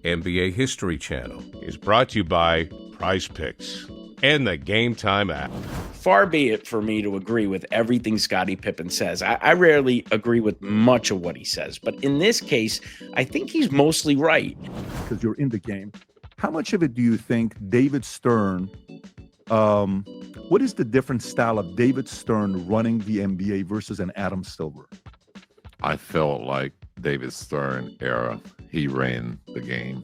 NBA History Channel is brought to you by Prize Picks and the Game Time app. Far be it for me to agree with everything Scottie Pippen says. I rarely agree with much of what he says, but in this case, I think he's mostly right. Because you're in the game. How much of it do you think David Stern, what is the different style of David Stern running the NBA versus an Adam Silver? I felt like David Stern era, he ran the game.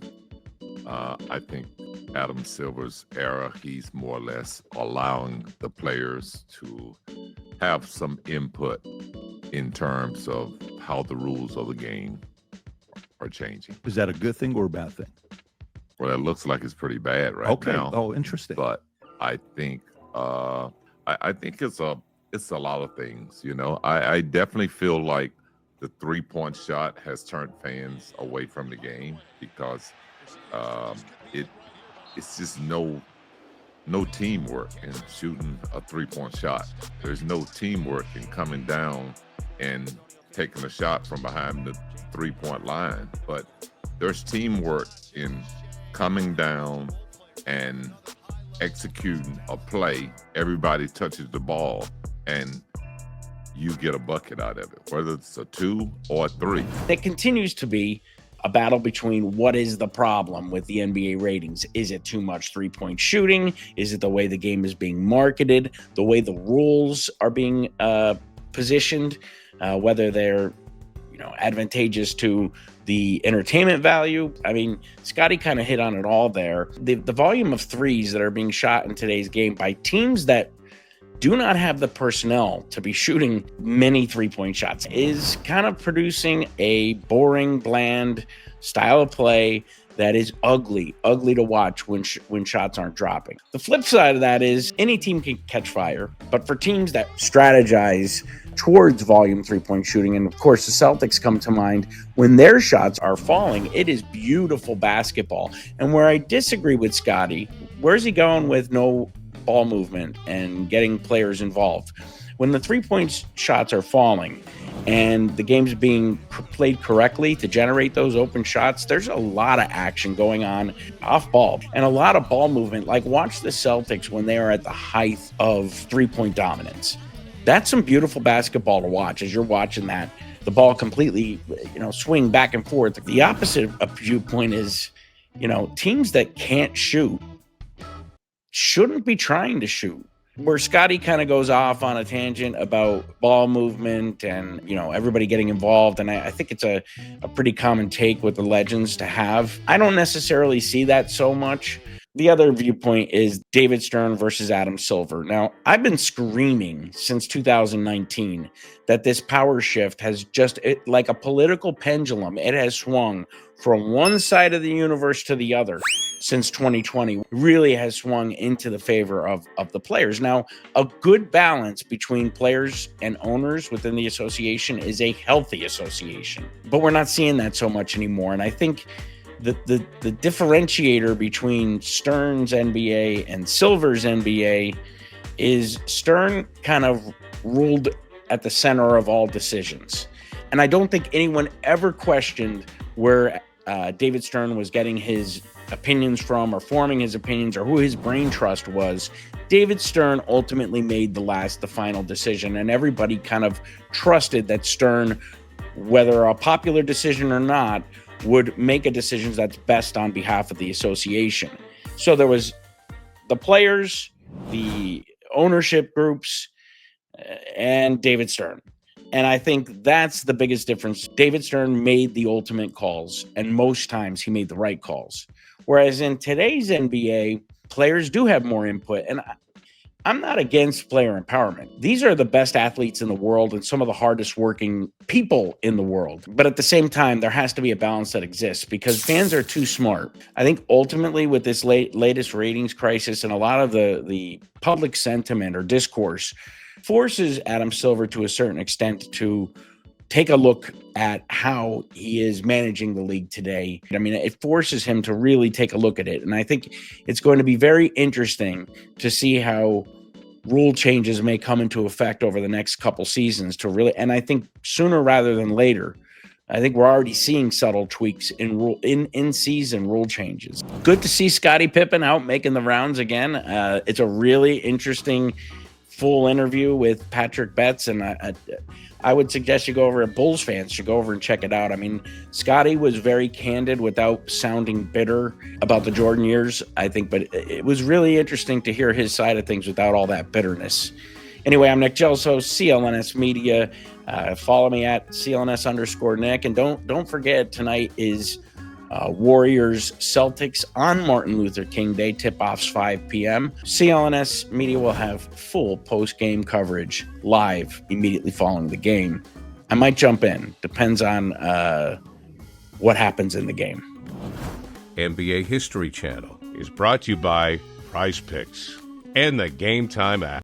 I think Adam Silver's era, he's more or less allowing the players to have some input in terms of how the rules of the game are changing. Is that a good thing or a bad thing? Well, it looks like it's pretty bad right now. Oh, interesting. But I think I think it's a lot of things. You know, I definitely feel like the 3-point shot has turned fans away from the game because it's just no teamwork in shooting a 3-point shot. There's no teamwork in coming down and taking a shot from behind the 3-point line. But there's teamwork in coming down and executing a play. Everybody touches the ball and you get a bucket out of it, whether it's a 2 or a 3. It continues to be a battle between what is the problem with the NBA ratings. Is it too much 3-point shooting? Is it the way the game is being marketed? The way the rules are being positioned? Whether they're advantageous to the entertainment value? I mean, Scottie kind of hit on it all there. The volume of threes that are being shot in today's game by teams that do not have the personnel to be shooting many 3-point shots is kind of producing a boring, bland style of play that is ugly to watch when shots aren't dropping. The flip side of that is any team can catch fire, but for teams that strategize towards volume 3-point shooting, and of course the Celtics come to mind, when their shots are falling, it is beautiful basketball. And where I disagree with Scottie, where's he going with no ball movement and getting players involved? When the 3-point shots are falling and the game's being played correctly to generate those open shots, there's a lot of action going on off ball and a lot of ball movement. Like, watch the Celtics when they are at the height of 3-point dominance. That's some beautiful basketball to watch as you're watching that, the ball completely, swing back and forth. The opposite viewpoint is, teams that can't shoot shouldn't be trying to shoot. Where Scottie kind of goes off on a tangent about ball movement and, everybody getting involved. And I think it's a pretty common take with the legends to have. I don't necessarily see that so much. The other viewpoint is David Stern versus Adam Silver. Now, I've been screaming since 2019 that this power shift has like a political pendulum, it has swung from one side of the universe to the other since 2020. Really has swung into the favor of the players. Now, a good balance between players and owners within the association is a healthy association, but we're not seeing that so much anymore. And I think the differentiator between Stern's NBA and Silver's NBA is Stern kind of ruled at the center of all decisions. And I don't think anyone ever questioned where David Stern was getting his opinions from or forming his opinions or who his brain trust was. David Stern ultimately made the final decision, and everybody kind of trusted that Stern, whether a popular decision or not, would make a decision that's best on behalf of the association. So there was the players, the ownership groups, and David Stern. And I think that's the biggest difference. David Stern made the ultimate calls, and most times he made the right calls. Whereas in today's NBA, players do have more input. And I'm not against player empowerment. These are the best athletes in the world and some of the hardest working people in the world. But at the same time, there has to be a balance that exists because fans are too smart. I think ultimately with this latest ratings crisis and a lot of the public sentiment or discourse forces Adam Silver to a certain extent to take a look at how he is managing the league today. I mean, it forces him to really take a look at it. And I think it's going to be very interesting to see how rule changes may come into effect over the next couple seasons to really, and I think sooner rather than later, I think we're already seeing subtle tweaks in season rule changes. Good to see Scottie Pippen out making the rounds again. It's a really interesting full interview with Patrick Betts, and I would suggest you go over at Bulls fans should go over and check it out. I mean, Scottie was very candid without sounding bitter about the Jordan years, I think, but it was really interesting to hear his side of things without all that bitterness. Anyway, I'm Nick Gelso, CLNS Media. Follow me at CLNS_Nick. And don't forget, tonight is Warriors Celtics on Martin Luther King Day. Tip-offs 5 p.m. CLNS Media will have full post-game coverage live immediately following the game. I might jump in. Depends on what happens in the game. NBA History Channel is brought to you by Prize Picks and the Game Time app.